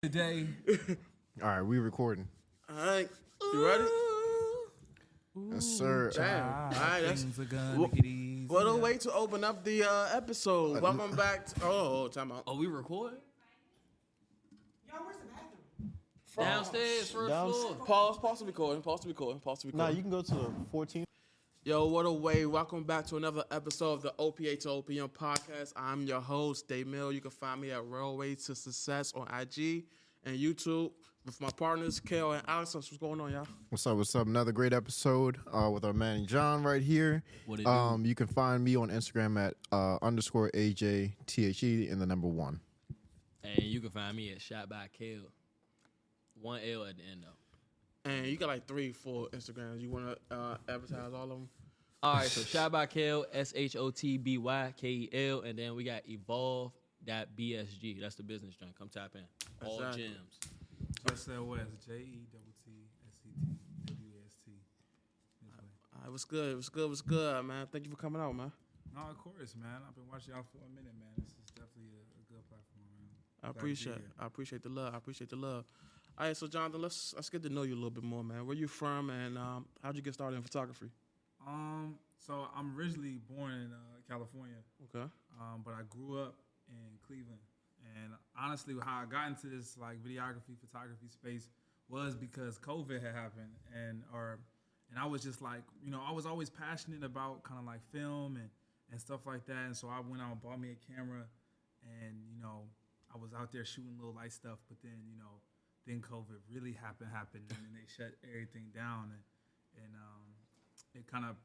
Today. All right, we recording. All right, you ready? Yes, sir. Damn. All right, that's Things are gonna get easy. what a way to open up the episode. Welcome back to time out. Oh, we record? Y'all, where's the bathroom? Downstairs, first floor. Pause the recording. Nah, you can go to the 14th. Yo, what a way. Welcome back to another episode of the OPA to OPM podcast. I'm your host, Dave Mill. You can find me at Railway to Success on IG and YouTube with my partners, Kale and Alex. What's going on, y'all? What's up? What's up? Another great episode with our man John right here. What it do? You can find me on Instagram at _AJTHE and the number 1. And you can find me at Shot by Kale. 1 L at the end, though. And you got like 3-4 Instagrams. You want to advertise all of them? All right, so Shot by Kale, SHOTBYKEL, and then we got evolve.bsg. That's the business joint. Come tap in. All Exactly. gems. JETTTSET. All right, what's good, man? Thank you for coming out, man. No, of course, man. I've been watching y'all for a minute, man. This is definitely a good platform, man. I Glad to be appreciate here. the love. All right, so Jonathan, let's get to know you a little bit more, man. Where you from, and how'd you get started in photography? So I'm originally born in California, Okay. but I grew up in Cleveland. And honestly, how I got into this like videography, photography space was because COVID had happened, and I was just like, I was always passionate about kind of like film and stuff like that. And so I went out and bought me a camera, and I was out there shooting little light stuff. But then then COVID really happened, and then they shut everything down, and it kind of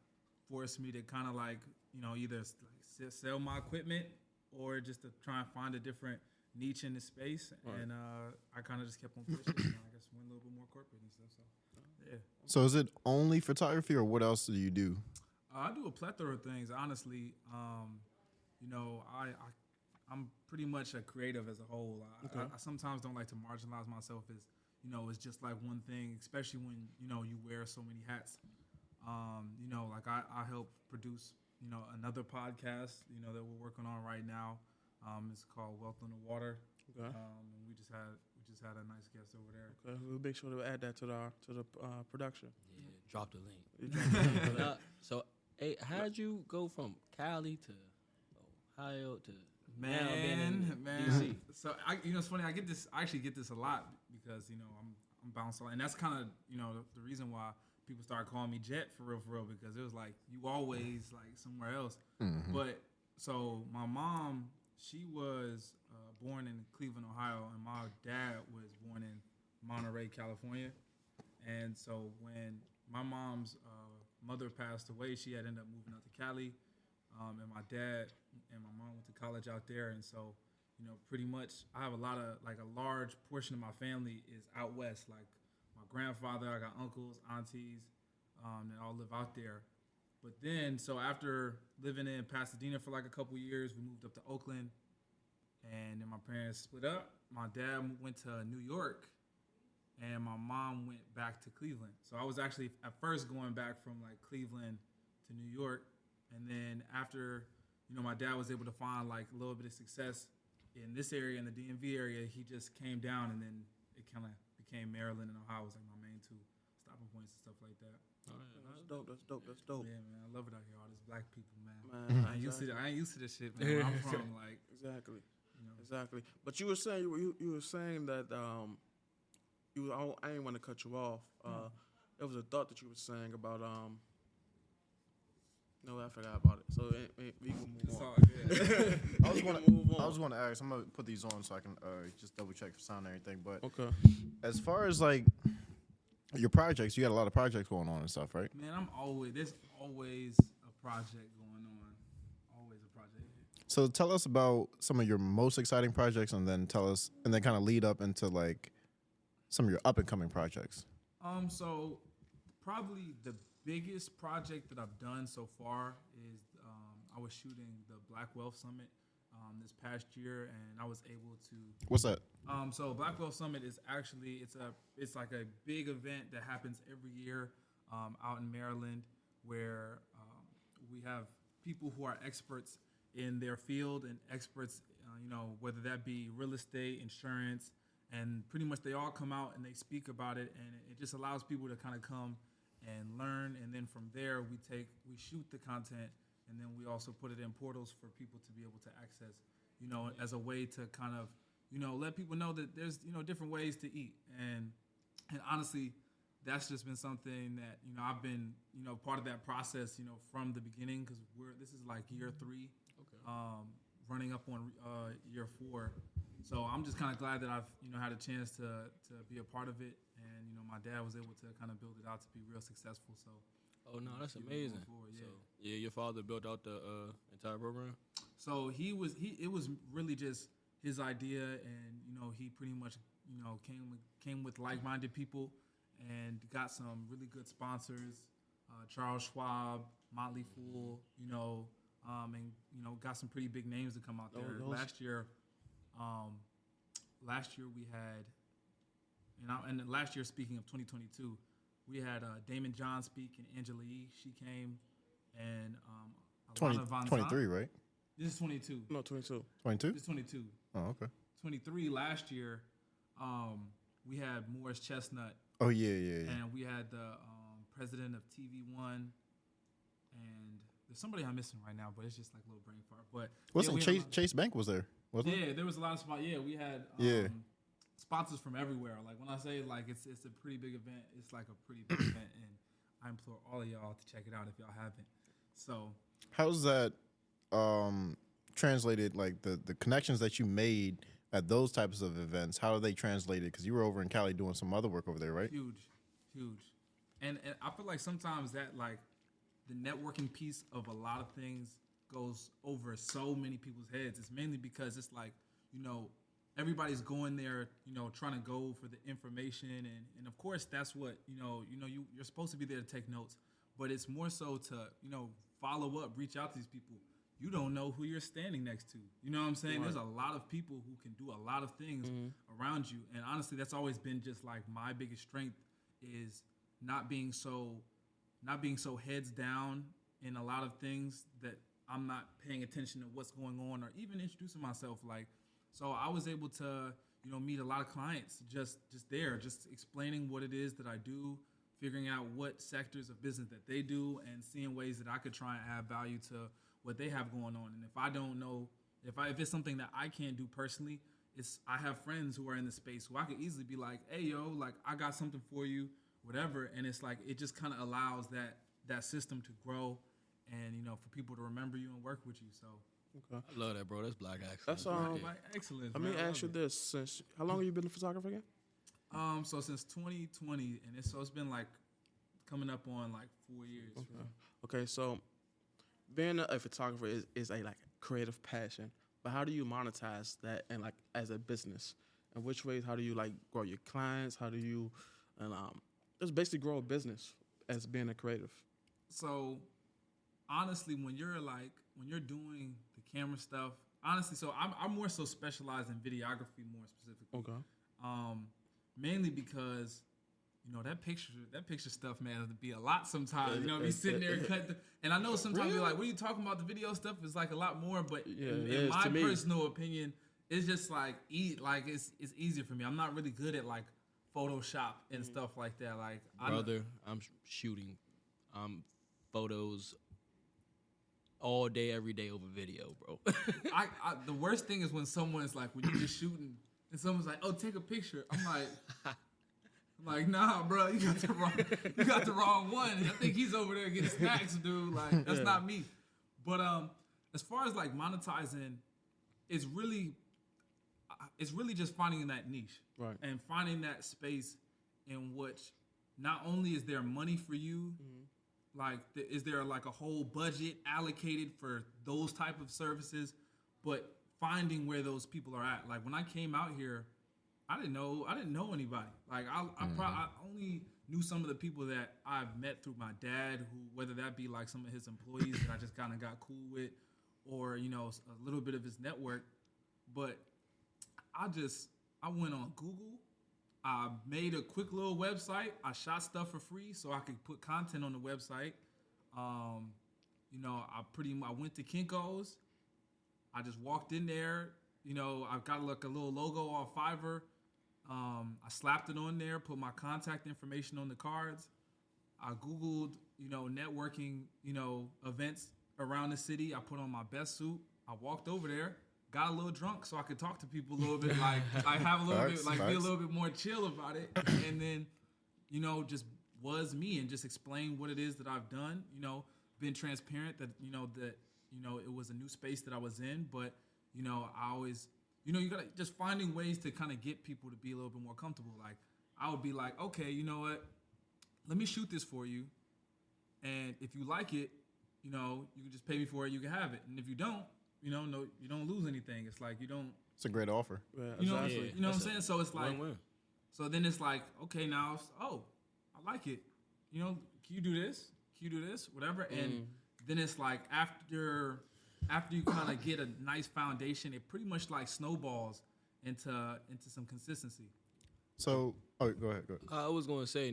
forced me to kind of like either like sell my equipment or just to try and find a different niche in the space. Right. And I kind of just kept on pushing. And I guess went a little bit more corporate and stuff. So yeah, So is it only photography or what else do you do? I do a plethora of things. Honestly, I'm pretty much a creative as a whole. I sometimes don't like to marginalize myself as it's just like one thing, especially when you wear so many hats. Like I help produce another podcast that we're working on right now. It's called Wealth on the Water. Okay. And we just had a nice guest over there. Okay. We'll make sure to add that to the production. Yeah, drop the link. You drop the link. So, hey, how'd you go from Cali to Ohio to now being Man. in DC? So it's funny. I actually get this a lot because I'm bounced a lot, and that's kind of the reason why people started calling me Jet for real, because it was like you always like somewhere else. Mm-hmm. But so my mom, she was born in Cleveland, Ohio, and my dad was born in Monterey, California. And so when my mom's mother passed away, she had ended up moving out to Cali. And my dad and my mom went to college out there. And so, pretty much I have a large portion of my family is out west. Like my grandfather, I got uncles, aunties that all live out there. But then, so after living in Pasadena for like a couple years, we moved up to Oakland. And then my parents split up. My dad went to New York, and my mom went back to Cleveland. So I was actually at first going back from like Cleveland to New York. And then after, my dad was able to find like a little bit of success in this area, in the DMV area, he just came down, and then it kind of became Maryland and Ohio was like my main 2 stopping points and stuff like that. That's dope. Yeah, man, I love it out here. All these black people, man. I ain't Exactly. used to this shit, man. Where I'm from, like, Exactly. But you were saying you were saying that I didn't want to cut you off. There was a thought that you were saying about No, I forgot about it. So we can move it's on. all good. I was going to ask. I'm gonna put these on so I can just double check for sound and everything. But Okay. as far as like your projects, you got a lot of projects going on and stuff, right? Man, there's always a project going on. Always a project. So tell us about some of your most exciting projects, and then kind of lead up into like some of your up and coming projects. So probably the biggest project that I've done so far is I was shooting the Black Wealth Summit this past year, and I was able to. What's that? So Black Wealth Summit is actually it's like a big event that happens every year out in Maryland, where we have people who are experts in their field and experts, whether that be real estate, insurance, and pretty much they all come out and they speak about it, and it just allows people to kind of come and learn, and then from there we shoot the content, and then we also put it in portals for people to be able to access, as a way to kind of, let people know that there's, different ways to eat, and honestly, that's just been something that, I've been, part of that process, from the beginning, because this is like year 3, running up on year 4. So I'm just kind of glad that I've, had a chance to be a part of it, and my dad was able to kind of build it out to be real successful. So, oh no, that's amazing. Yeah. So, yeah, your father built out the entire program. So it was really just his idea, and he pretty much came with like-minded people, and got some really good sponsors, Charles Schwab, Motley Fool, and got some pretty big names to come out there. Last year we had, and last year, speaking of 2022, we had Damon John speak, and Angela Yee, she came, and 23, right? This is 22. No, 22. 22? This is 22. Oh, okay. 23 last year, we had Morris Chestnut. Oh, yeah. And we had the president of TV1, and there's somebody I'm missing right now, but it's just like a little brain fart. But wasn't Chase Bank was there? Wasn't it? There was a lot of spots. Yeah, we had sponsors from everywhere. Like when I say like it's a pretty big event, it's like a pretty big event, and I implore all of y'all to check it out if y'all haven't. So how's that translated? Like the connections that you made at those types of events, how are they translated? Because you were over in Cali doing some other work over there, right? Huge. And I feel like sometimes that like the networking piece of a lot of things goes over so many people's heads. It's mainly because it's like, everybody's going there, trying to go for the information, and of course that's what, you're supposed to be there to take notes, but it's more so to, follow up, reach out to these people. You don't know who you're standing next to. You know what I'm saying? Right. There's a lot of people who can do a lot of things around you, and honestly, that's always been just like my biggest strength is not being so heads down in a lot of things that I'm not paying attention to what's going on, or even introducing myself. Like, so I was able to, meet a lot of clients just explaining what it is that I do, figuring out what sectors of business that they do, and seeing ways that I could try and add value to what they have going on. And if I don't know, if it's something that I can't do personally, I have friends who are in the space who I could easily be like, hey, yo, like I got something for you, whatever. And it's like, it just kind of allows that system to grow, and, for people to remember you and work with you. So. Okay. I love that, bro. That's black excellence. That's Black excellence. Let me ask you this: how long have you been a photographer again? So since 2020, and it's been like coming up on like 4 years. Okay. So being a photographer is a like creative passion, but how do you monetize that and like as a business? And which ways? How do you like grow your clients? How do you just basically grow a business as being a creative? So honestly, when you're doing the camera stuff, honestly, so I'm more so specialized in videography more specifically. Okay. Mainly because, that picture stuff, man, it'd be a lot sometimes. Be sitting there and I know sometimes you're like, what are you talking about? The video stuff is like a lot more, but in my personal opinion, it's just like it's easier for me. I'm not really good at like Photoshop and stuff like that. Like, I'm shooting photos all day, every day over video, bro. The worst thing is when someone's like, when you're just shooting and someone's like, oh, take a picture. I'm like, nah, bro, you got the wrong one. I think he's over there getting snacks, dude. Like, that's not me. But as far as like monetizing, it's really just finding that niche, right, and finding that space in which not only is there money for you, like is there like a whole budget allocated for those type of services, but finding where those people are at. Like when I came out here, I didn't know anybody. Like I only knew some of the people that I've met through my dad, who, whether that be like some of his employees that I just kind of got cool with, or a little bit of his network. But I went on Google. I made a quick little website. I shot stuff for free so I could put content on the website. I went to Kinko's. I just walked in there. I got like a little logo on Fiverr, I slapped it on there, put my contact information on the cards. I Googled, networking, events around the city. I put on my best suit. I walked over there, got a little drunk so I could talk to people a little bit, like have a little bit, be a little bit more chill about it. And then, just was me and just explain what it is that I've done. Been transparent that, it was a new space that I was in, but, I always, you gotta just finding ways to kind of get people to be a little bit more comfortable. Like I would be like, okay, you know what? Let me shoot this for you. And if you like it, you can just pay me for it. You can have it. And if you don't, no, you don't lose anything. It's like you don't. It's a great offer. Yeah, You know, exactly. you know what I'm saying? So it's like, Win-win. so then it's like, okay, now, I like it. Can you do this? Can you do this? Whatever. And then it's like after you kind of get a nice foundation, it pretty much like snowballs into some consistency. So, go ahead. I was gonna say,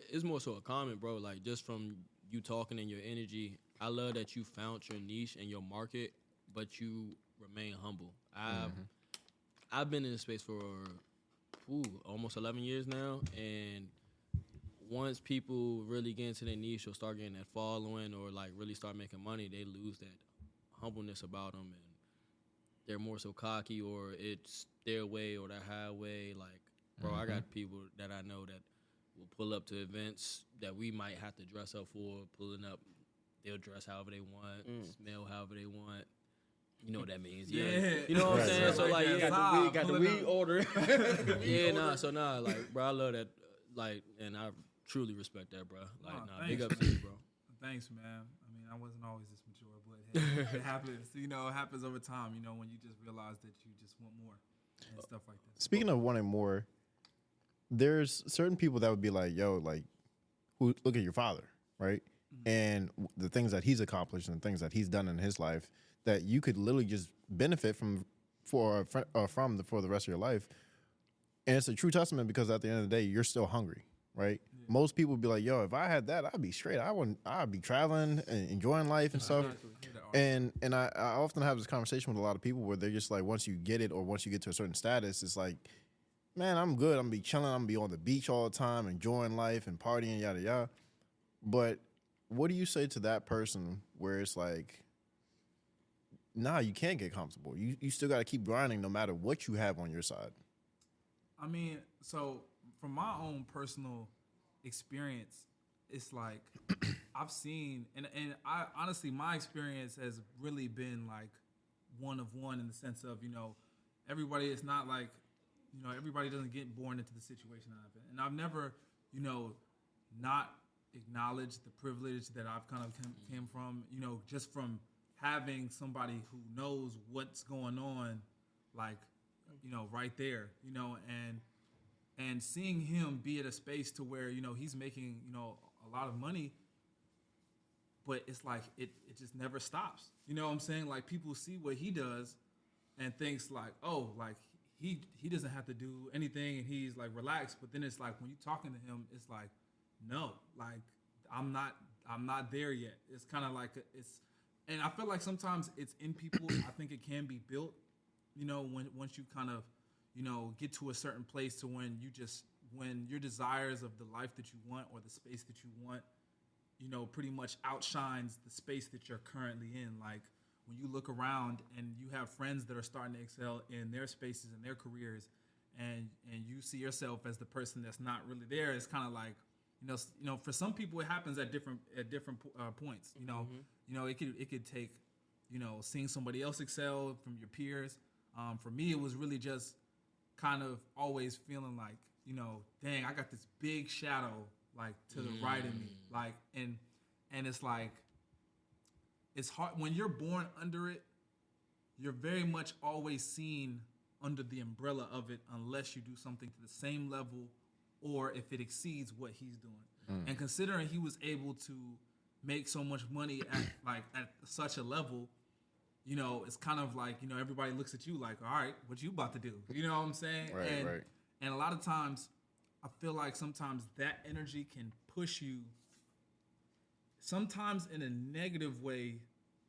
it's more so a comment, bro. Like just from you talking and your energy, I love that you found your niche and your market, but you remain humble. I've been in this space for almost 11 years now, and once people really get into their niche or start getting that following or like really start making money, they lose that humbleness about them, and they're more so cocky, or it's their way or their highway. Like, bro, I got people that I know that will pull up to events that we might have to dress up for. Pulling up, they'll dress however they want, smell however they want. You know what that means, yeah. You know what I'm saying? Right. So like, Yeah, Got the weed order. like, bro, I love that, like, and I truly respect that, bro. Like, big thanks. up to you, bro. Thanks, man. I mean, I wasn't always this mature, but it happens. It happens over time. When you just realize that you just want more and stuff like that. Speaking of wanting more, there's certain people that would be like, yo, like, who look at your father, right? And the things that he's accomplished and things that he's done in his life that you could literally just benefit from for the rest of your life. And it's a true testament because at the end of the day, you're still hungry, right? Yeah. Most people would be like, yo, if I had that, I'd be straight. I'd be traveling and enjoying life and stuff. And I often have this conversation with a lot of people where they're just like, once you get it or once you get to a certain status, it's like, man, I'm good. I'm gonna be chilling. I'm gonna be on the beach all the time, enjoying life and partying, yada, yada. But what do you say to that person where it's like, nah, you can't get comfortable. You still got to keep grinding no matter what you have on your side. I mean, so from my own personal experience, it's like I've seen, and I honestly, my experience has really been like one of one in the sense of, everybody is not like, everybody doesn't get born into the situation that I've been. And I've never, not acknowledged the privilege that I've kind of came from, just from having somebody who knows what's going on, like, right there, and seeing him be at a space to where, he's making, a lot of money, but it's like, it just never stops. You know what I'm saying? Like, people see what he does and thinks like, oh, like he doesn't have to do anything and he's like relaxed. But then it's like, when you're talking to him, it's like, no, like, I'm not there yet. It's kind of like, and I feel like sometimes it's in people. I think it can be built, once you kind of, get to a certain place to when your desires of the life that you want or the space that you want, pretty much outshines the space that you're currently in. Like when you look around and you have friends that are starting to excel in their spaces and their careers, and you see yourself as the person that's not really there, it's kind of like, for some people it happens at different points. It could take, seeing somebody else excel from your peers. For me, it was really just kind of always feeling like, dang, I got this big shadow like to the right of me, like, and it's like, it's hard when you're born under it. You're very much always seen under the umbrella of it, unless you do something to the same level, or if it exceeds what he's doing. And considering he was able to make so much money at such a level, it's kind of like, everybody looks at you like, all right, what you about to do? You know what I'm saying? Right. And a lot of times, I feel like sometimes that energy can push you sometimes in a negative way,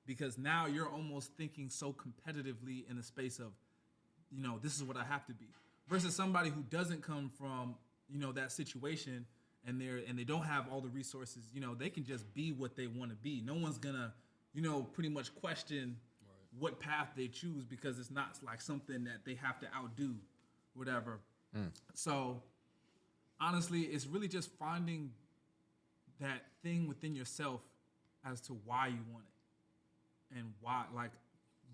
because now you're almost thinking so competitively in the space of, this is what I have to be. versus somebody who doesn't come from, that situation, and they don't have all the resources. They can just be what they want to be. No one's gonna, pretty much question what path they choose, because it's not like something that they have to outdo, whatever. So honestly, it's really just finding that thing within yourself as to why you want it, and why, like,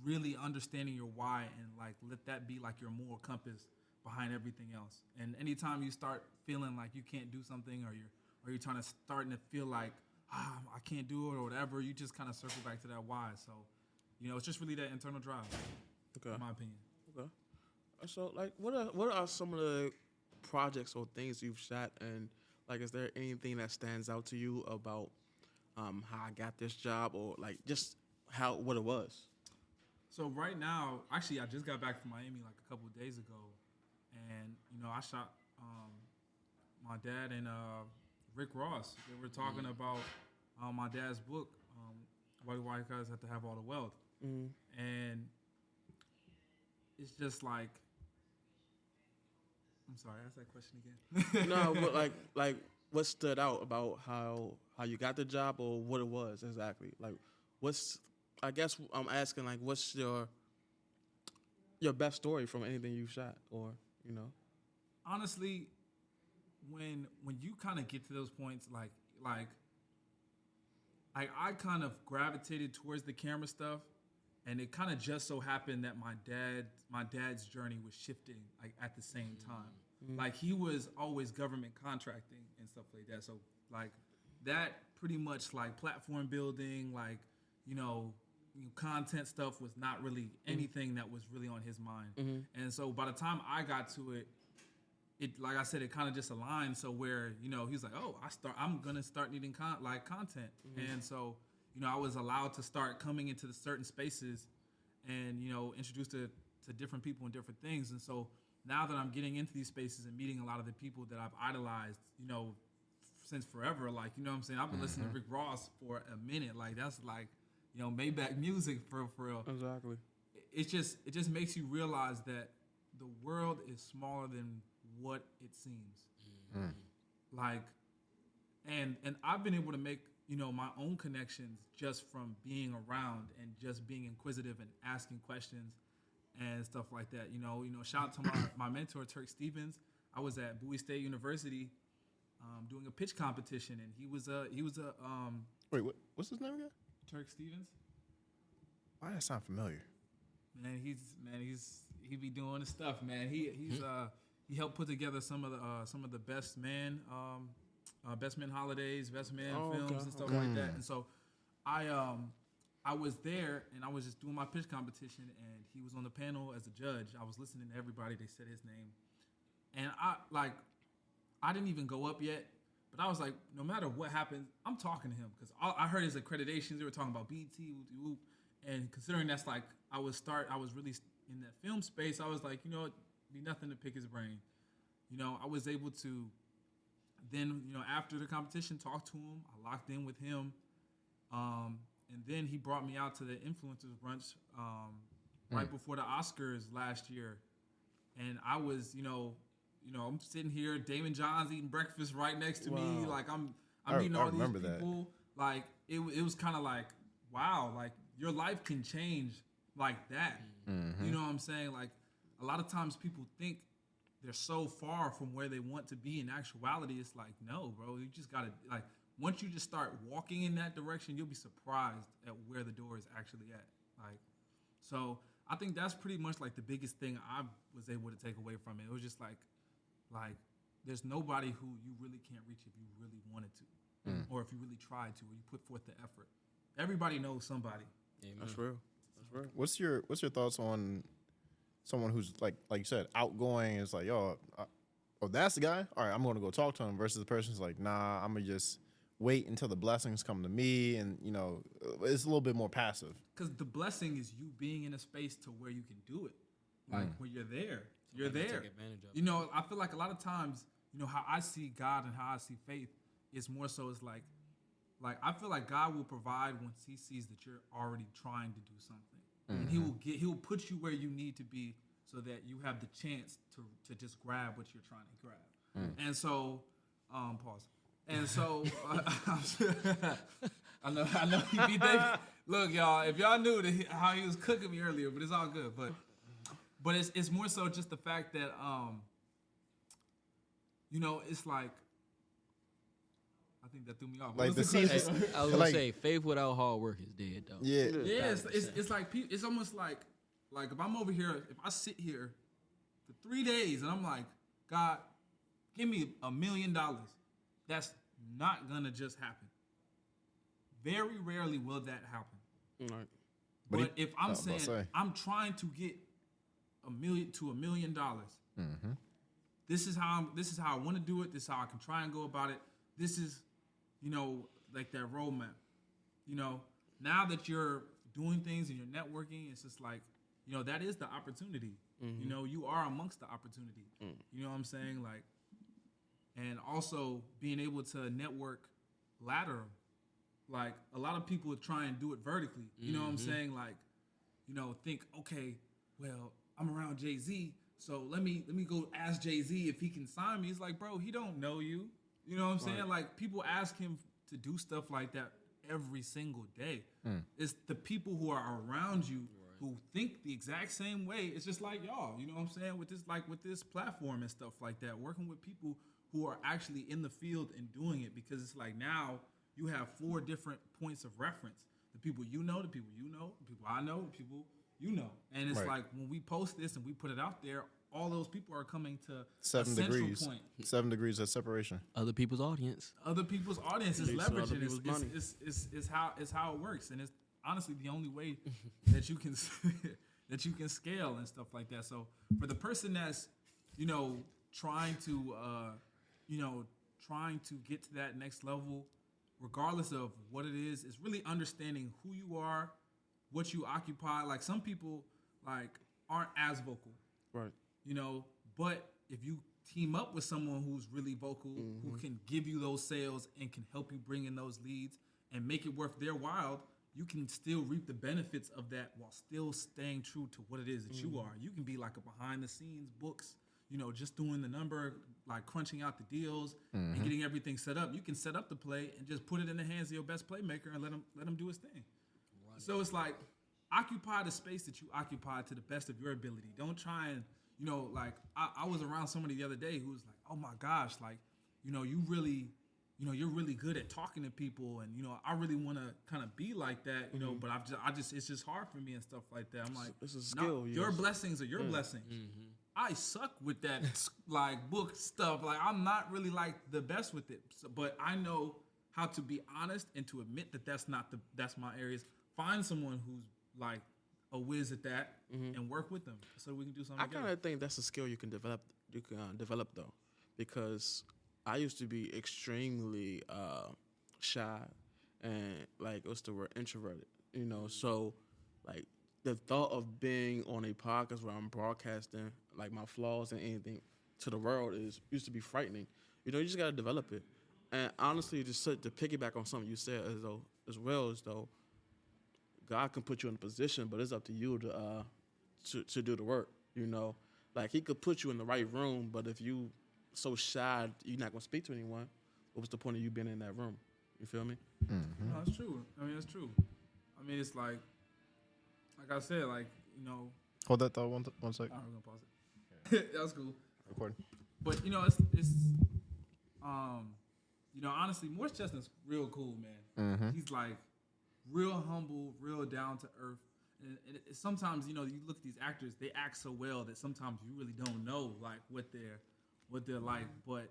really understanding your why, and like let that be like your moral compass behind everything else. And anytime you start feeling like you can't do something, or you're starting to feel like I can't do it or whatever, you just kind of circle back to that why. So, it's just really that internal drive. Okay. In my opinion. Okay. So, like, what are some of the projects or things you've shot, and like, is there anything that stands out to you about how I got this job, or like just what it was? So right now, actually, I just got back from Miami like a couple of days ago, and I shot my dad and Rick Ross. They were talking about my dad's book, Why Do White Guys Have to Have All the Wealth, and it's just like, I'm sorry, ask that question again. No, but like what stood out about how you got the job, or what it was exactly? Like, I guess I'm asking, like, what's your best story from anything you've shot, or Honestly, when you kind of get to those points, like I kind of gravitated towards the camera stuff, and it kind of just so happened that my dad's journey was shifting like at the same time. Like, he was always government contracting and stuff like that. So like that pretty much, like, platform building, like, content stuff was not really anything that was really on his mind. And so by the time I got to it, like I said, it kind of just aligned. So where, he's like, oh, I'm going to start needing content. And so, I was allowed to start coming into the certain spaces and, introduced to different people and different things. And so now that I'm getting into these spaces and meeting a lot of the people that I've idolized, since forever, like, what I'm saying, I've been listening to Rick Ross for a minute. Like, that's like, Maybach music for real. Exactly. It just makes you realize that the world is smaller than what it seems. Like, and I've been able to make, my own connections just from being around and just being inquisitive and asking questions and stuff like that. Shout out to my mentor, Turk Stevens. I was at Bowie State University doing a pitch competition, and he was a Wait, what's his name again? Turk Stevens. Why does that sound familiar? Man, he be doing his stuff, man. He helped put together some of the best man holidays, best man films and stuff like that. And so I was there, and I was just doing my pitch competition, and he was on the panel as a judge. I was listening to everybody. They said his name, and I didn't even go up yet, but I was like, no matter what happens, I'm talking to him, because I heard his accreditations. They were talking about BT, and considering that's like I was really in that film space. I was like, it'd be nothing to pick his brain. I was able to then, after the competition, talk to him. I locked in with him, and then he brought me out to the influencers brunch right before the Oscars last year, and I was, I'm sitting here, Damon John's eating breakfast right next to me. Like, I'm meeting all these people. That. Like, it was kind of like, wow, like, your life can change like that. You know what I'm saying? Like, a lot of times people think they're so far from where they want to be. In actuality, it's like, no, bro, you just gotta, like, once you just start walking in that direction, you'll be surprised at where the door is actually at. Like, so I think that's pretty much like the biggest thing I was able to take away from it. It was just like there's nobody who you really can't reach if you really wanted to, or if you really tried to, or you put forth the effort. Everybody knows somebody. Amen. That's real. That's real. What's your thoughts on someone who's like you said, outgoing? Is like, oh, that's the guy. All right, I'm going to go talk to him. Versus the person's like, nah, I'm gonna just wait until the blessings come to me, and it's a little bit more passive. Because the blessing is you being in a space to where you can do it. Like, when you're there, you're there. Take advantage of it. I feel like a lot of times, how I see God and how I see faith is more so it's like I feel like God will provide once He sees that you're already trying to do something, and He will put you where you need to be so that you have the chance to just grab what you're trying to grab. And so, pause. And so, I know he beat David. Look, y'all, if y'all knew how he was cooking me earlier, but it's all good. But it's more so just the fact that it's like, I think that threw me off. Like What was the question? season, I was gonna like, say, faith without hard work is dead, though. yeah, Yeah, it's like it's almost like if I'm over here, if I sit here for 3 days and I'm like, God, give me $1 million, that's not gonna just happen. Very rarely will that happen. Right. But if I'm I was about to saying say. I'm trying to get $1 million, this is how I want to do it. This is how I can try and go about it. This is, like that roadmap. Now that you're doing things and you're networking, it's just like, that is the opportunity. You are amongst the opportunity. You know what I'm saying? Like, and also being able to network lateral. Like, a lot of people try and do it vertically. You know what I'm saying? Like, think, okay, well, I'm around Jay-Z, so let me go ask Jay-Z if he can sign me. It's like, bro, he don't know you. You know what I'm saying? Like, people ask him to do stuff like that every single day. It's the people who are around you who think the exact same way. It's just like y'all, you know what I'm saying? With this platform and stuff like that, working with people who are actually in the field and doing it, because it's like now you have 4 different points of reference. The people you know, the people you know, the people I know, the people you know. And it's Right. like when we post this and we put it out there, all those people are coming to 7 a central degrees. point. 7 degrees of separation. Other people's audience. Other people's audience is Leads to other leveraging. people's money. It's how it works, and it's honestly the only way that you can that you can scale and stuff like that. So for the person that's trying to get to that next level, regardless of what it is really understanding who you are, what you occupy. Like, some people aren't as vocal, Right. but if you team up with someone who's really vocal, who can give you those sales and can help you bring in those leads and make it worth their while, you can still reap the benefits of that while still staying true to what it is that you are. You can be like a behind the scenes books, just doing the number, like crunching out the deals and getting everything set up. You can set up the play and just put it in the hands of your best playmaker and let him do his thing. Right. So it's like, occupy the space that you occupy to the best of your ability. Don't try and, I was around somebody the other day who was like, oh my gosh, like, you really, you're really good at talking to people, and I really want to kind of be like that, but it's just hard for me and stuff like that. I'm like, It's a skill. your blessings are your blessings. I suck with that book stuff. Like, I'm not really the best with it, but I know how to be honest and to admit that that's my areas. Find someone who's like a whiz at that and work with them so we can do something I together. kind of think that's a skill you can develop. You can develop though, because I used to be extremely shy and what's the word, introverted. So like the thought of being on a podcast where I'm broadcasting like my flaws and anything to the world used to be frightening. You just gotta develop it. And honestly, just to piggyback on something you said as well as though God can put you in a position, but it's up to you to do the work. Like, he could put you in the right room, but if you so shy you're not gonna speak to anyone, what was the point of you being in that room? You feel me? No, that's true. I mean, it's true. I mean, it's like I said, Hold that thought one second. I'm gonna pause it. That was cool. Recording. But it's honestly, Morris Chestnut's real cool, man. He's like real humble, real down to earth. And sometimes you look at these actors, they act so well that sometimes you really don't know what they're like. But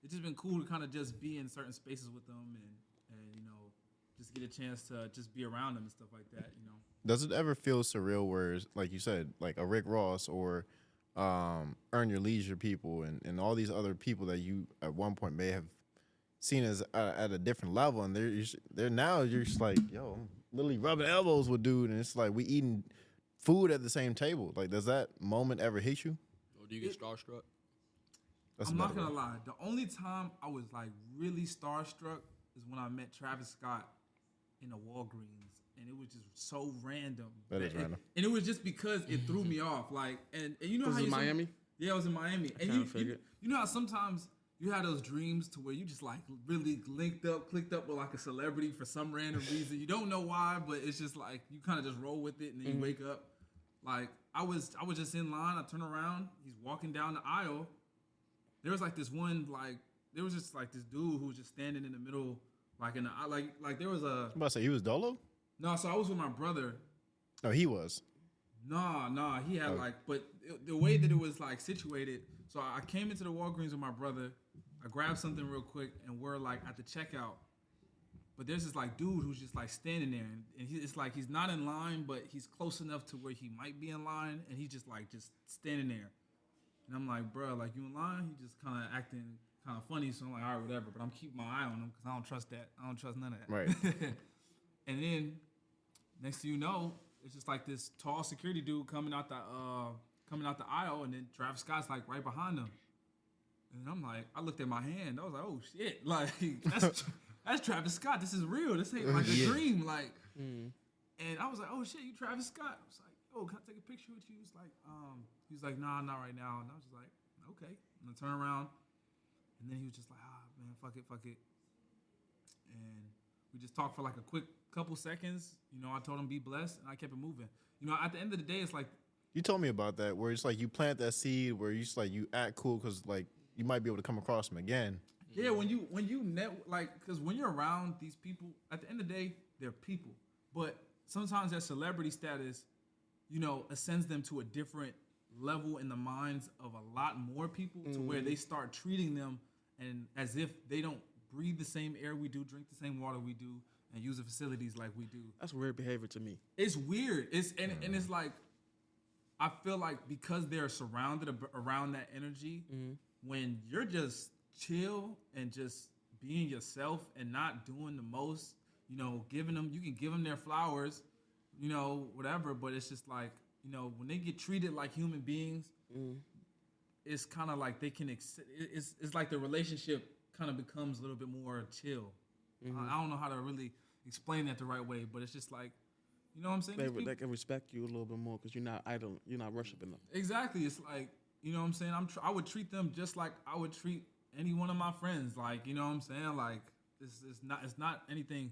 it's just been cool to kind of just be in certain spaces with them and just get a chance to just be around them and stuff like that. Does it ever feel surreal where, like you said, like a Rick Ross or Earn Your Leisure people and all these other people that you at one point may have seen as at a different level, and they're now you're just like, yo, I'm literally rubbing elbows with dude, and it's like we eating food at the same table. Like, does that moment ever hit you? Or do you get starstruck? That's I'm not another gonna way. lie. The only time I was really starstruck is when I met Travis Scott in a Walgreens and it was just so random. That is random. And it was just because it threw me off. Like, and you know Was how it you Miami? Yeah, I was in Miami. And kinda figured. you know how sometimes you have those dreams to where you just like really clicked up with like a celebrity for some random reason. You don't know why, but it's just like you kind of just roll with it and then you wake up. Like I was just in line. I turn around. He's walking down the aisle. There was like this one there was just like this dude who was just standing in the middle, like in the like there was a. I'm about to say he was Dolo. No, so I was with my brother. No, he was. Nah, he had the way that it was like situated. So I came into the Walgreens with my brother. I grabbed something real quick, and we're like at the checkout. But there's this like dude who's just like standing there, and it's like he's not in line, but he's close enough to where he might be in line, and he's just standing there. And I'm like, bro, like you in line? He just kind of acting kind of funny. So I'm like, all right, whatever. But I'm keeping my eye on him because I don't trust that. I don't trust none of that. Right. And then next thing you know, it's just like this tall security dude coming out the aisle, and then Travis Scott's like right behind him. And I'm like, I looked at my hand. I was like, oh shit, like that's Travis Scott. This is real. This ain't like a dream. Like, and I was like, oh shit, you Travis Scott. I was like, oh, can I take a picture with you? He was like, nah, not right now. And I was just like, okay. And I turn around, and then he was just like, man, fuck it. And we just talked for like a quick couple seconds. You know, I told him be blessed, and I kept it moving. You know, at the end of the day, it's like You told me about that, where it's like you plant that seed, where you just like you act cool because like you might be able to come across them again. Yeah, when you because when you're around these people, at the end of the day, they're people. But sometimes that celebrity status, you know, ascends them to a different level in the minds of a lot more people, to where they start treating them and as if they don't breathe the same air we do, drink the same water we do, and use the facilities like we do. That's weird behavior to me. It's weird. And it's like, I feel like because they're surrounded around that energy, when you're just chill and just being yourself and not doing the most, you know, you can give them their flowers, you know, whatever, but it's just like, you know, when they get treated like human beings, it's kind of like they can, it's like the relationship kind of becomes a little bit more chill. I don't know how to really explain that the right way, but it's just like, you know what I'm saying? They can respect you a little bit more because you're not idle, you're not worshiping them. Exactly. It's like, you know what I'm saying? I would treat them just like I would treat any one of my friends. Like, you know what I'm saying? Like, it's not anything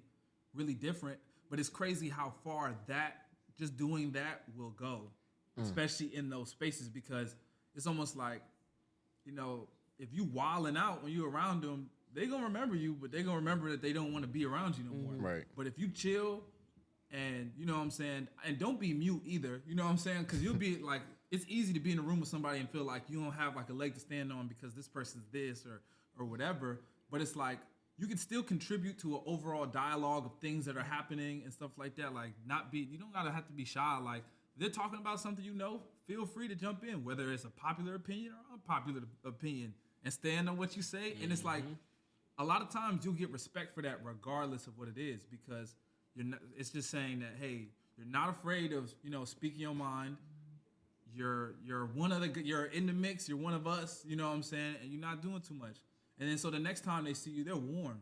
really different, but it's crazy how far just doing that will go, especially in those spaces, because it's almost like, you know, if you wilding out when you're around them, they gonna remember you, but they gonna remember that they don't want to be around you no more. Right. But if you chill and, you know what I'm saying, and don't be mute either, you know what I'm saying? Because you'll be like, it's easy to be in a room with somebody and feel like you don't have like a leg to stand on because this person's this or whatever. But it's like, you can still contribute to an overall dialogue of things that are happening and stuff like that. Like, you don't gotta have to be shy. Like, if they're talking about something, you know, feel free to jump in, whether it's a popular opinion or unpopular opinion, and stand on what you say. And it's like, a lot of times you'll get respect for that regardless of what it is, because it's just saying that, hey, you're not afraid of, you know, speaking your mind. You're in the mix. You're one of us. You know what I'm saying? And you're not doing too much. And then so the next time they see you, they're warm.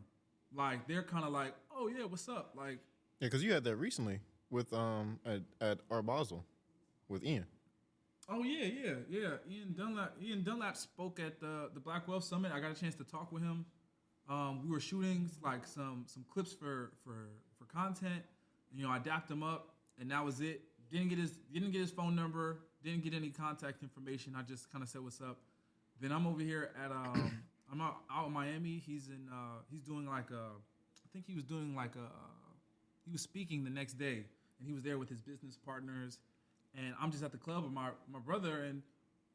Like, they're kind of like, oh yeah, what's up? Like, Yeah, because you had that recently with at Art Basel with Ian. oh yeah. Ian Dunlap spoke at the Black Wealth Summit. I got a chance to talk with him. We were shooting like some clips for content. You know, I dapped him up, and that was it. Didn't get his phone number. Didn't get any contact information. I just kind of said what's up. Then I'm over here at I'm out in Miami. He's doing like I think he was doing like he was speaking the next day, and he was there with his business partners, and I'm just at the club with my brother, and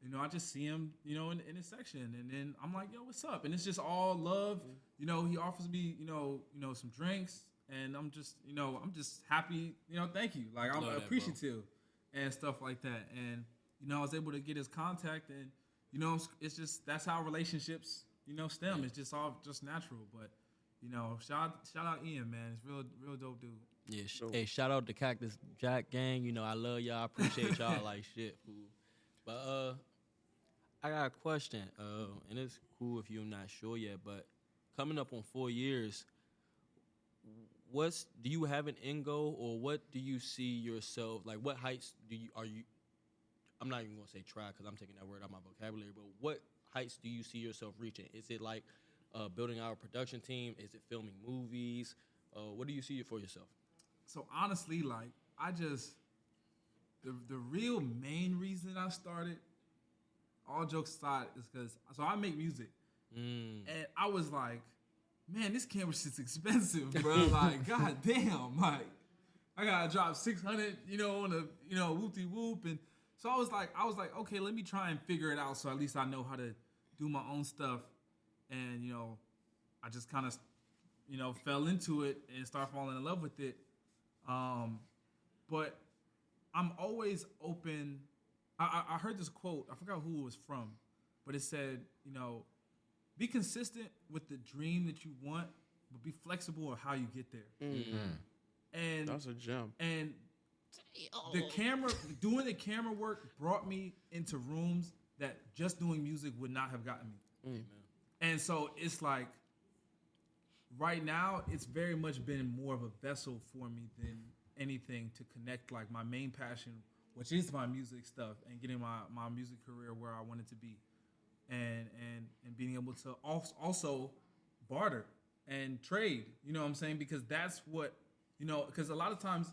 you know, I just see him, you know, in his section, and then I'm like, yo, what's up? And it's just all love. You know, he offers me, you know, some drinks, and I'm just happy, you know, thank you. Like, I'm appreciative and stuff like that. And, you know, I was able to get his contact, and, you know, it's just, that's how relationships, you know, stem. Yeah. It's just all just natural. But, you know, shout out Ian, man. It's real dope dude. Yeah, hey, shout out to Cactus Jack gang. You know, I love y'all. I appreciate y'all like shit, fool. But I got a question, and it's cool if you're not sure yet, but coming up on 4 years, do you have an end goal, or what do you see yourself, like what heights are you, I'm not even going to say try because I'm taking that word out of my vocabulary, but what heights do you see yourself reaching? Is it like building our production team? Is it filming movies? What do you see for yourself? So honestly, like I just the real main reason I started, all jokes aside, is because I make music, and I was like, man, this camera shit's expensive, bro. Like, god damn, like I gotta drop 600, on a whoopty whoop, and so I was like, okay, let me try and figure it out, so at least I know how to do my own stuff, and I just kind of fell into it and started falling in love with it. But I'm always open. I heard this quote. I forgot who it was from, but it said, be consistent with the dream that you want, but be flexible on how you get there. And That's a gem. And doing the camera work brought me into rooms that just doing music would not have gotten me. And so it's like, right now, it's very much been more of a vessel for me than anything to connect like my main passion, which is my music stuff, and getting my music career where I want it to be, and being able to also barter and trade. You know what I'm saying? Because that's what because a lot of times,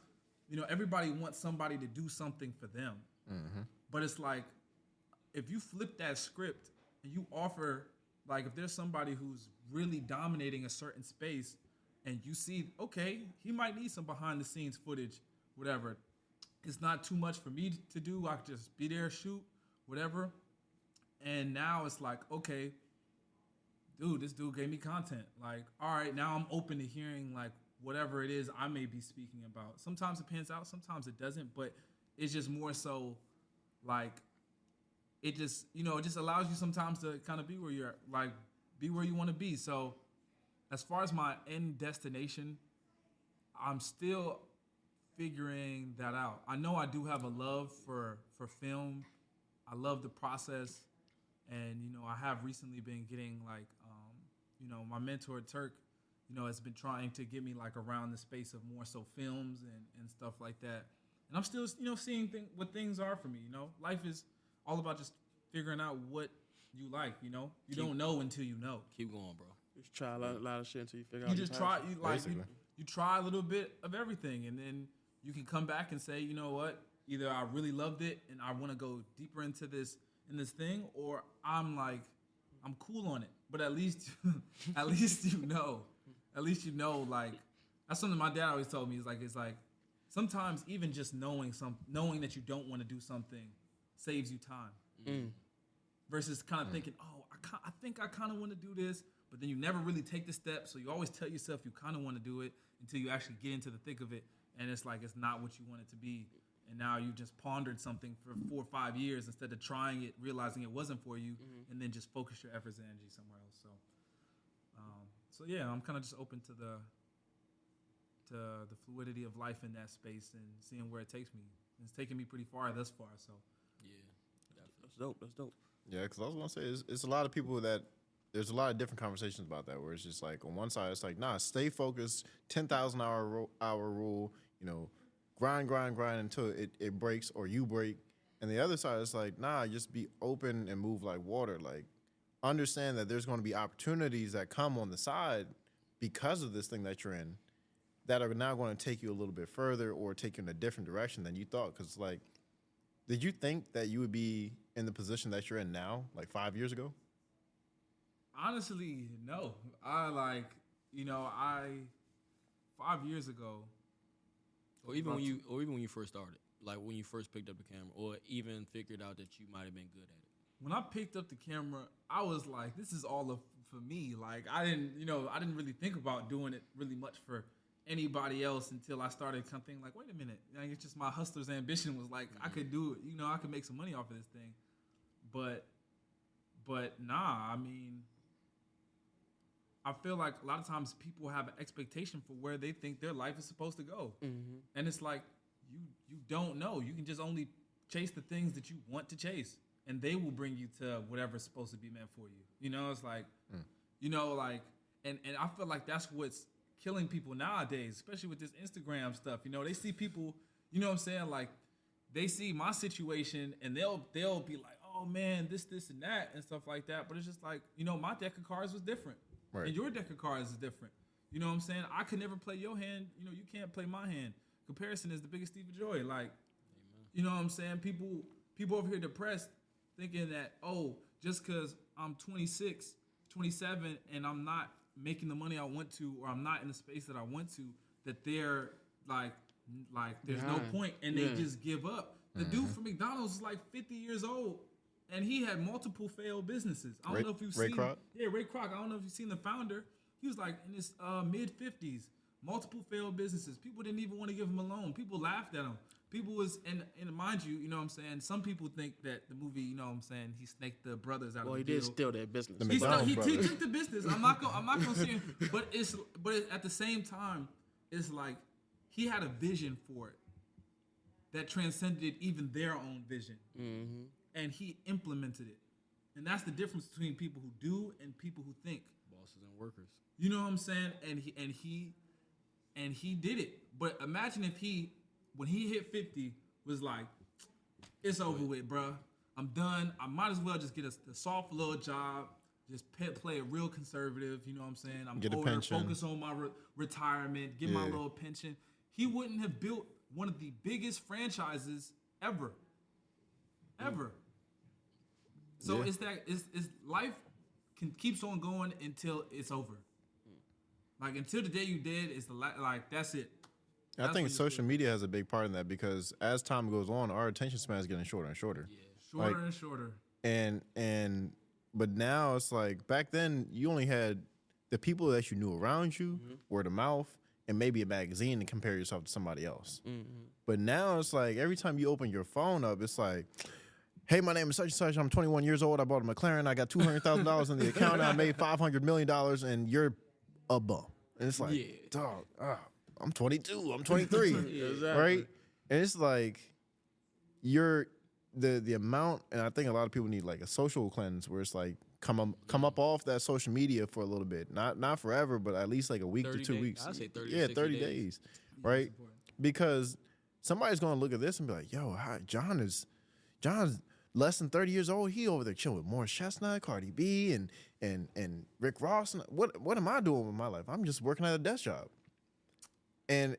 everybody wants somebody to do something for them, but it's like if you flip that script and you offer, like, if there's somebody who's really dominating a certain space and you see, okay, he might need some behind the scenes footage, whatever. It's not too much for me to do. I could just be there, shoot, whatever. And now it's like, okay, dude, this dude gave me content. Like, all right, now I'm open to hearing like whatever it is I may be speaking about. Sometimes it pans out, sometimes it doesn't, but it's just more so like, it just, it just allows you sometimes to kind of be where you're, like, be where you want to be. So as far as my end destination, I'm still figuring that out. I know I do have a love for film. I love the process. And, I have recently been getting, like, my mentor, Turk, has been trying to get me, like, around the space of more so films and stuff like that. And I'm still, seeing what things are for me, Life is all about just figuring out what you like, You don't know until you know. Keep going, bro. Just try a lot of shit until you figure out. You just try, Basically. you try a little bit of everything, and then you can come back and say, you know what? Either I really loved it and I want to go deeper into this thing, or I'm cool on it. But at least, at least like, that's something my dad always told me. It's like sometimes even just knowing that you don't want to do something saves you time. Versus kind of thinking, oh, I think I kind of want to do this, but then you never really take the step. So you always tell yourself you kind of want to do it until you actually get into the thick of it, and it's like it's not what you want it to be. And now you've just pondered something for 4 or 5 years instead of trying it, realizing it wasn't for you, and then just focus your efforts and energy somewhere else. So yeah, I'm kind of just open to the fluidity of life in that space and seeing where it takes me. It's taken me pretty far thus far. So Yeah, That's dope. That's dope. Yeah, because I was gonna say it's a lot of people that there's a lot of different conversations about that where it's just like on one side it's like, nah, stay focused, 10,000 hour rule, grind until it breaks or you break, and the other side is like, nah, just be open and move like water. Like, understand that there's going to be opportunities that come on the side because of this thing that you're in that are now going to take you a little bit further or take you in a different direction than you thought. Because like, did you think that you would be in the position that you're in now, like 5 years ago? honestly, no. 5 years ago, Or even when you first started, like when you first picked up the camera, or even figured out that you might have been good at it. when I picked up the camera, I was like, this is all for me. Like, I didn't really think about doing it really much for anybody else until I started kind of thinking like, wait a minute. Like, it's just my hustler's ambition was like, I could do it. I could make some money off of this thing. But nah, I mean, I feel like a lot of times people have an expectation for where they think their life is supposed to go. Mm-hmm. And it's like, you don't know. You can just only chase the things that you want to chase, and they will bring you to whatever's supposed to be meant for you. It's like, and I feel like that's what's killing people nowadays, especially with this Instagram stuff. You know, they see people, you know what I'm saying? Like, they see my situation and they'll be like, oh man, this and that and stuff like that. But it's just like, you know, my deck of cards was different. Right. And your deck of cards is different. You know what I'm saying? I could never play your hand. You know, you can't play my hand. Comparison is the biggest thief of joy. Like, you know what I'm saying? People over here depressed thinking that, oh, just because I'm 26, 27, and I'm not making the money I want to, or I'm not in the space that I want to, that they're like there's no point, and they just give up. The dude from McDonald's is like 50 years old, and he had multiple failed businesses. I don't know if you've seen Kroc? Yeah, Ray Kroc. I don't know if you've seen the founder. He was like in his mid-50s, multiple failed businesses. People didn't even want to give him a loan. People laughed at him. People was, and mind you, you know what I'm saying, some people think that the movie, you know what I'm saying, he snaked the brothers out of the deal. He did steal their business. The He McDonald's took the business. I'm not gonna say, but at the same time, it's like he had a vision for it that transcended even their own vision, and he implemented it. And that's the difference between people who do and people who think. Bosses and workers. You know what I'm saying? And he did it. But imagine if when he hit 50, was like, it's over with, bruh. I'm done. I might as well just get a soft little job, just play it real conservative. You know what I'm saying? I'm Get a older, pension. focus on my retirement, get my little pension. He wouldn't have built one of the biggest franchises ever. So it's life keeps on going until it's over. Like, until the day you dead, it's like that's it. I think social media has a big part in that, because as time goes on, our attention span is getting shorter and shorter. Yeah, shorter and shorter. But now it's like, back then you only had the people that you knew around you, word of mouth, and maybe a magazine to compare yourself to somebody else. But now it's like, every time you open your phone up, it's like, hey, my name is such and such. I'm 21 years old. I bought a McLaren. I got $200,000 in the account. I made $500 million, and you're a bum. And it's like, dog, I'm 22. I'm 23. Exactly. Right? And it's like, you're the amount, and I think a lot of people need like a social cleanse where it's like, come up off that social media for a little bit. Not forever, but at least like a week to 2 days. weeks. I'd say 30 Yeah, 60 30 days. days. Right? Because somebody's going to look at this and be like, yo, John's less than 30 years old. He over there chilling with Morris Chestnut, Cardi B, and Rick Ross. And what am I doing with my life? I'm just working at a desk job. And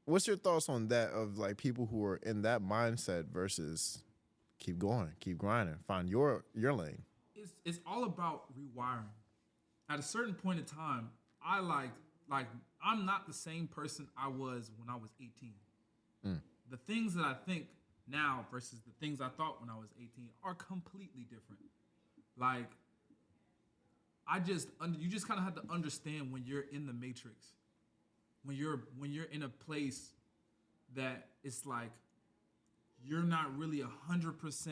what's your thoughts on that, of like people who are in that mindset versus keep going, keep grinding, find your lane? It's all about rewiring. At a certain point in time, I like I'm not the same person I was when I was 18. The things that I think now versus the things I thought when I was 18 are completely different. Like, you just kind of have to understand when you're in the matrix, when you're in a place that it's like you're not really 100%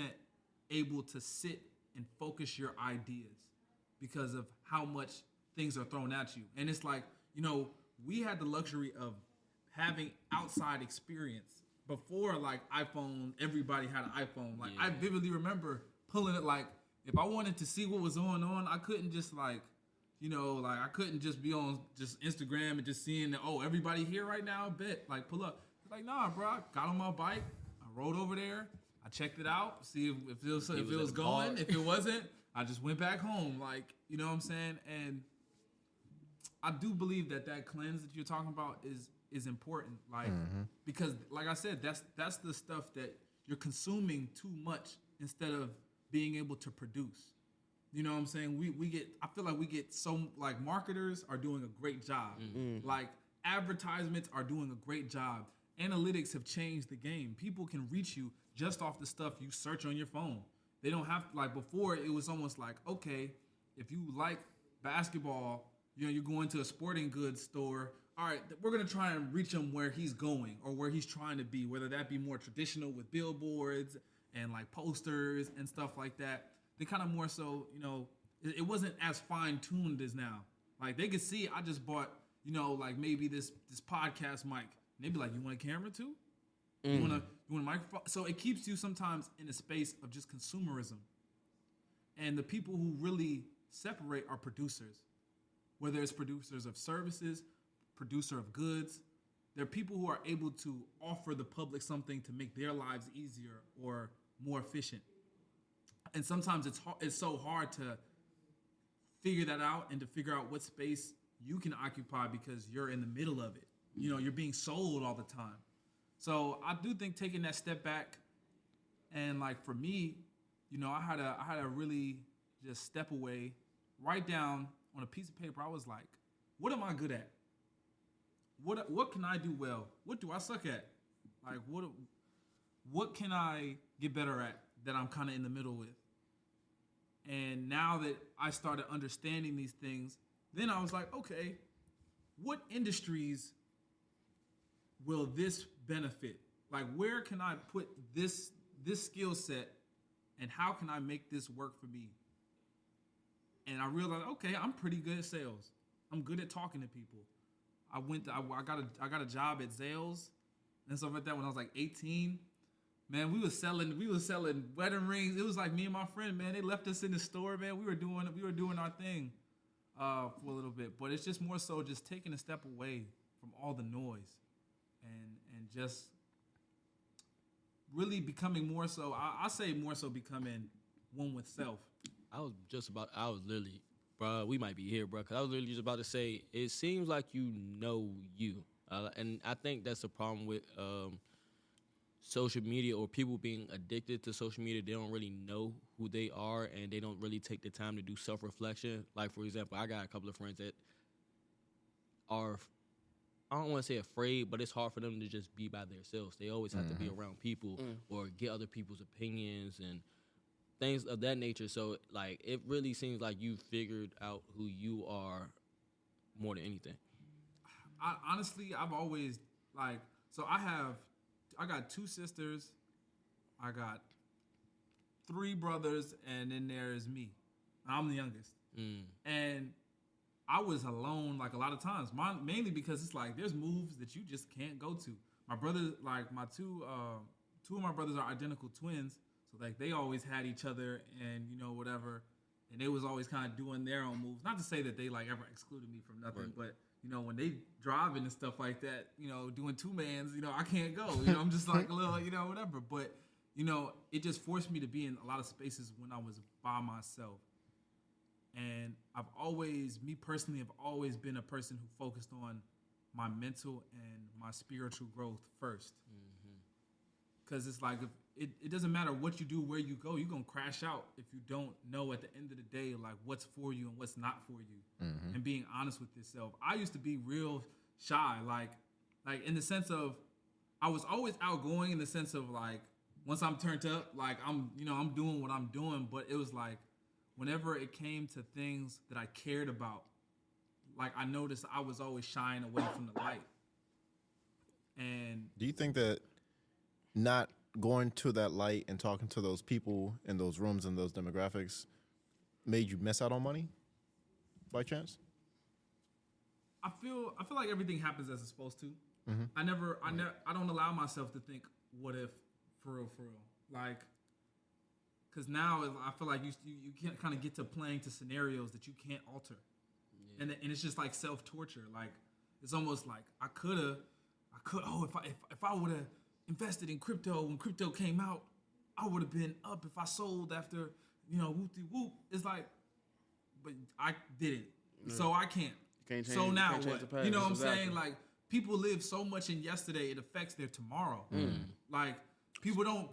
able to sit and focus your ideas because of how much things are thrown at you. And it's like, you know, we had the luxury of having outside experience. Before, like, iPhone, everybody had an iPhone. Like, I vividly remember pulling it, like, if I wanted to see what was going on, I couldn't just, like, you know, like, I couldn't just be on just Instagram and just seeing that, oh, everybody here right now, bet, like, pull up. It's like, nah, bro, I got on my bike, I rode over there, I checked it out, see if it was going. If it wasn't, I just went back home. Like, you know what I'm saying? And I do believe that cleanse that you're talking about is important, like, because, like I said, that's the stuff that you're consuming too much instead of being able to produce. You know what I'm saying? I feel like we get so, like, marketers are doing a great job. Like, advertisements are doing a great job. Analytics have changed the game. People can reach you just off the stuff you search on your phone. They don't have, like, before it was almost like, okay, if you like basketball, you know, you're going to a sporting goods store, all right, we're going to try and reach him where he's going or where he's trying to be, whether that be more traditional with billboards and, like, posters and stuff like that. They kind of more so, you know, it wasn't as fine-tuned as now. Like, they could see I just bought, you know, like, maybe this podcast mic. And they'd be like, you want a camera too? You want a microphone? So it keeps you sometimes in a space of just consumerism. And the people who really separate are producers. Whether it's producers of services, producer of goods. They're people who are able to offer the public something to make their lives easier or more efficient. And sometimes it's so hard to figure that out and to figure out what space you can occupy because you're in the middle of it. You know, you're being sold all the time. So I do think taking that step back, and like for me, you know, I had to really just step away, write down on a piece of paper. I was like, what am I good at? What can I do well? What do I suck at? Like what can I get better at that I'm kind of in the middle with? And now that I started understanding these things, then I was like, okay, what industries will this benefit? Like, where can I put this skill set, and how can I make this work for me? And I realized, okay, I'm pretty good at sales. I'm good at talking to people. I got a job at Zales and stuff like that when I was like 18. Man, we was selling wedding rings. It was like me and my friend, man. They left us in the store, man. We were doing our thing for a little bit. But it's just more so just taking a step away from all the noise and just really becoming more so. I say more so becoming one with self. I was literally, bro, we might be here, bro, because I was literally just about to say, it seems like you know you. And I think that's the problem with social media, or people being addicted to social media. They don't really know who they are, and they don't really take the time to do self-reflection. Like, for example, I got a couple of friends that are, I don't want to say afraid, but it's hard for them to just be by themselves. They always have to be around people or get other people's opinions and things of that nature. So, like, it really seems like you figured out who you are more than anything. Honestly, I've always, like, so I got 2 sisters, I got 3 brothers, and then there's me. I'm the youngest. And I was alone like a lot of times, mainly because it's like there's moves that you just can't go to. My brother, like my two of my brothers are identical twins, so like they always had each other and, you know, whatever, and they was always kind of doing their own moves. Not to say that they like ever excluded me from nothing, but you know, when they driving and stuff like that, you know, doing 2-mans, you know, I can't go. You know, I'm just like a little, you know, whatever. But, you know, it just forced me to be in a lot of spaces when I was by myself. And me personally, have always been a person who focused on my mental and my spiritual growth first. Because it's like, it doesn't matter what you do, where you go, you're going to crash out if you don't know at the end of the day, like, what's for you and what's not for you. And being honest with yourself. I used to be real shy, like in the sense of, I was always outgoing in the sense of, like, once I'm turned up, like, I'm doing what I'm doing. But it was like, whenever it came to things that I cared about, like, I noticed I was always shying away from the light. And do you think that not going to that light and talking to those people in those rooms and those demographics made you miss out on money by chance? I feel like everything happens as it's supposed to. I don't allow myself to think, what if, for real, like, because now I feel like you can't kind of get to playing to scenarios that you can't alter, and it's just like self-torture. Like, it's almost like I could. Oh, if I would have invested in crypto when crypto came out, I would have been up. If I sold after, you know, whoop. It's like, but I didn't, so I can't. Can't change, so now can't change what? the past. You know what I'm Exactly. saying? Like, people live so much in yesterday, it affects their tomorrow. Like, people don't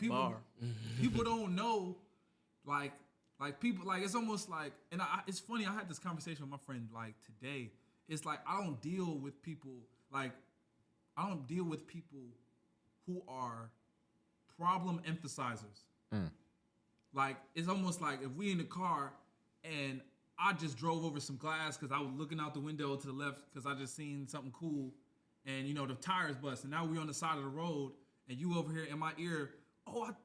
know, like people, like, it's almost like, and it's funny, I had this conversation with my friend, like, today. It's like, I don't deal with people who are problem emphasizers. Like, it's almost like if we in the car and I just drove over some glass because I was looking out the window to the left because I just seen something cool, and, you know, the tires bust, and now we on the side of the road, and you over here in my ear,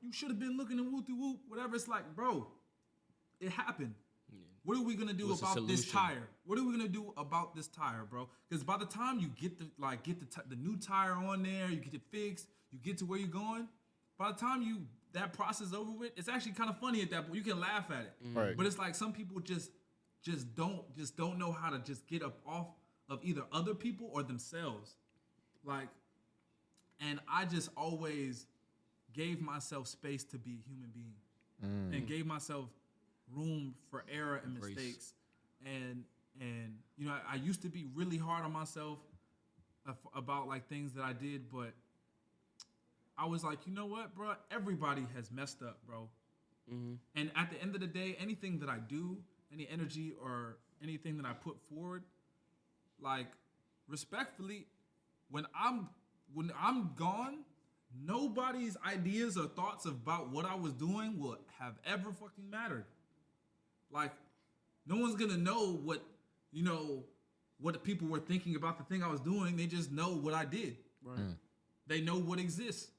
you should have been looking at whoop, whatever. It's like, bro, it happened. What are we gonna do about this tire? What are we gonna do about this tire, bro? Because by the time you get the new tire on there, you get it fixed, you get to where you're going. By the time that process over with, it's actually kind of funny at that point. You can laugh at it, Right. but it's like some people just don't know how to just get up of either other people or themselves. Like, and I just always gave myself space to be a human being and gave myself room for error and Grace. mistakes. And you know, I used to be really hard on myself about like things that I did, but I was like, you know what, bro? Everybody has messed up, bro. And at the end of the day, anything that I do, any energy or anything that I put forward, like respectfully, when I'm gone, nobody's ideas or thoughts about what I was doing will have ever fucking mattered. Like, no one's gonna know what the people were thinking about the thing I was doing. They just know what I did. Right. They know what exists.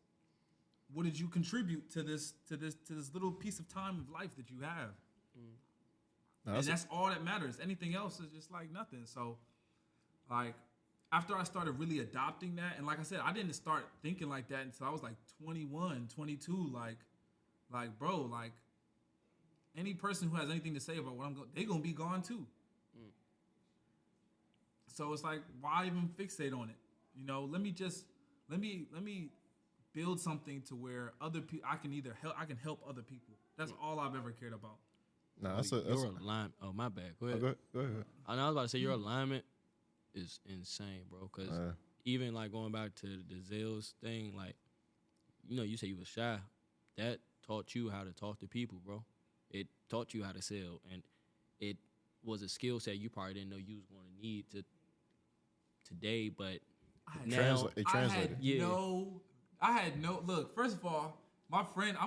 What did you contribute to this little piece of time of life that you have? And that's all that matters. Anything else is just like nothing. So, like, after I started really adopting that, and like I said, I didn't start thinking like that until I was like 21, 22. Like, bro, like, any person who has anything to say about what I'm going, they're gonna be gone too. So it's like, why even fixate on it? You know, let me build something to where other people, I can help other people. That's all I've ever cared about. No, that's your alignment. Oh, my bad. Go ahead. go ahead. I was about to say your alignment is insane, bro. Because even like going back to the Zales thing, like, you know, you say you was shy. That taught you how to talk to people, bro. It taught you how to sell, and it was a skill set you probably didn't know you was going to need today. But now It translated. I had no look. First of all, my friend,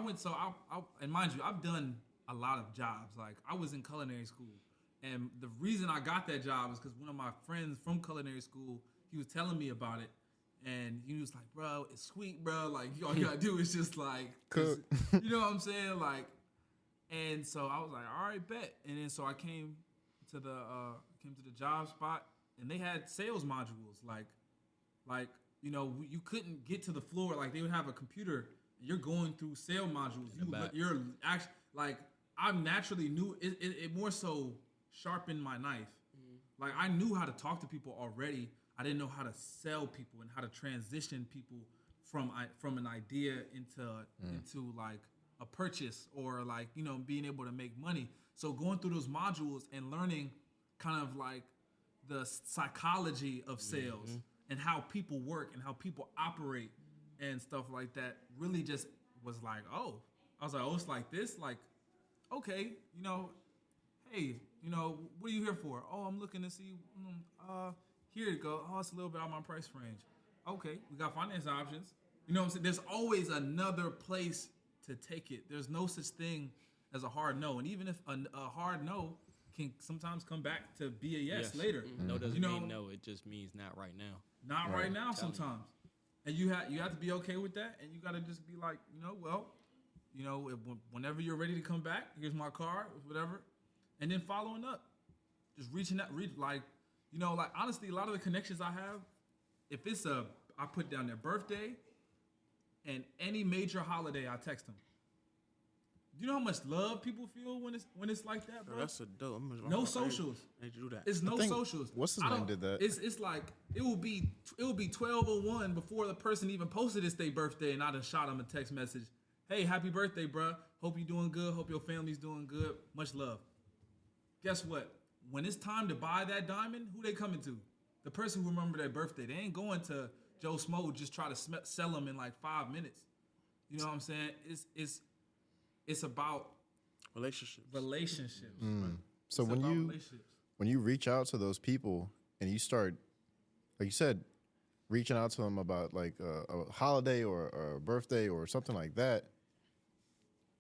and mind you, I've done a lot of jobs. Like, I was in culinary school, and the reason I got that job is because one of my friends from culinary school, he was telling me about it, and he was like, "Bro, it's sweet, bro. Like, all you gotta do is just like cook." You know what I'm saying? Like, and so I was like, "All right, bet." And then so I came to the job spot, and they had sales modules. Like. You know, you couldn't get to the floor. Like, they would have a computer. You're going through sale modules. You're actually, like, I naturally knew it more so sharpened my knife. Like, I knew how to talk to people already. I didn't know how to sell people and how to transition people from an idea into like a purchase, or like, you know, being able to make money. So going through those modules and learning kind of like the psychology of sales. And how people work and how people operate and stuff like that really just was like, oh. I was like, oh, it's like this? Like, okay, you know, hey, you know, what are you here for? Oh, I'm looking to see, here you go. Oh, it's a little bit out of my price range. Okay, we got finance options. You know what I'm saying? There's always another place to take it. There's no such thing as a hard no. And even if a hard no can sometimes come back to be a yes later. No doesn't mean no. It just means not right now. Not right now sometimes. And you have to be okay with that. And you got to just be like, you know, well, you know, whenever you're ready to come back, here's my card, whatever. And then following up. Just reaching out, like, you know, like, honestly, a lot of the connections I have, if it's I put down their birthday and any major holiday, I text them. Do you know how much love people feel when it's like that, bro? That's a dope. No socials. I need to do that. It's no socials. What's his name did that? It's like it will be 12:01 before the person even posted it's their birthday, and I done shot them a text message. Hey, happy birthday, bro. Hope you're doing good. Hope your family's doing good. Much love. Guess what? When it's time to buy that diamond, who they coming to? The person who remembered their birthday. They ain't going to Joe Smo just try to sell them in like 5 minutes. You know what I'm saying? It's about relationships. So when you reach out to those people and you start, like you said, reaching out to them about like a holiday or a birthday or something like that,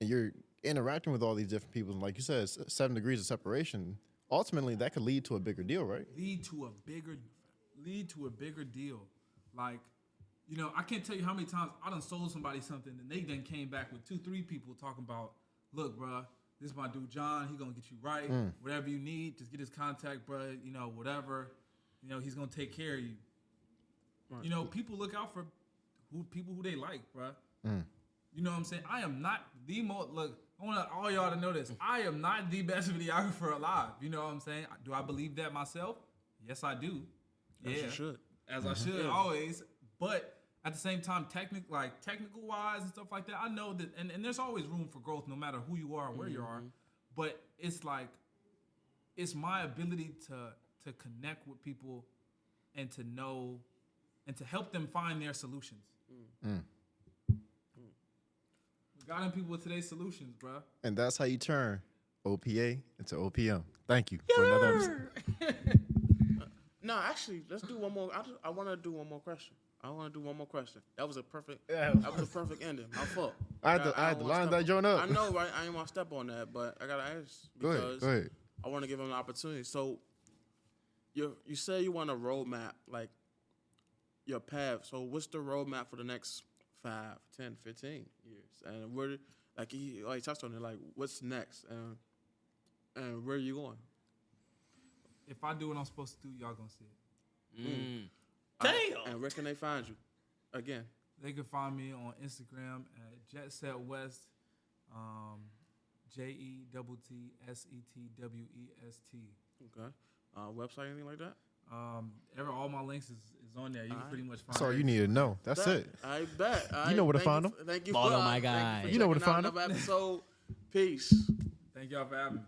and you're interacting with all these different people, and like you said, 7 degrees of separation, ultimately that could lead to a bigger deal, right? Lead to a bigger deal. Like, you know, I can't tell you how many times I done sold somebody something and they then came back with 2-3 people talking about, look, bruh, this is my dude John. He gonna get you right. Whatever you need, just get his contact, bruh. You know, whatever. You know, he's gonna take care of you. Right. You know, people look out for people who they like, bruh. You know what I'm saying? I am not the most. Look, I want all y'all to know this. I am not the best videographer alive. You know what I'm saying? Do I believe that myself? Yes, I do. As you should. As I should always. But at the same time, technical wise and stuff like that, I know that, and there's always room for growth no matter who you are or where you are. But it's like, it's my ability to connect with people and to know and to help them find their solutions. We got in people with today's solutions, bro. And that's how you turn OPA into OPM. Thank you for another episode. No, actually, let's do one more. I want to do one more question. That was a perfect. Yeah. That was a perfect ending. My fault. I had to line that joint up. I know, right? I ain't want to step on that, but I gotta ask because Go ahead. I want to give him an opportunity. So, you say you want a roadmap, like your path. So, what's the roadmap for the next 5, 10, 15 years? And where, like he touched on it, like what's next, and where are you going? If I do what I'm supposed to do, y'all gonna see it. Damn. And where can they find you? Again. They can find me on Instagram at JetSetWest, JETTSETWEST. Okay. Website, anything like that? All my links is on there. You can pretty much find. That's all you need to know. That's it. I bet. You know where to find them. Thank you Follow for my guy. thank You know where to checking out find 'em. another episode. Peace. Thank y'all for having me.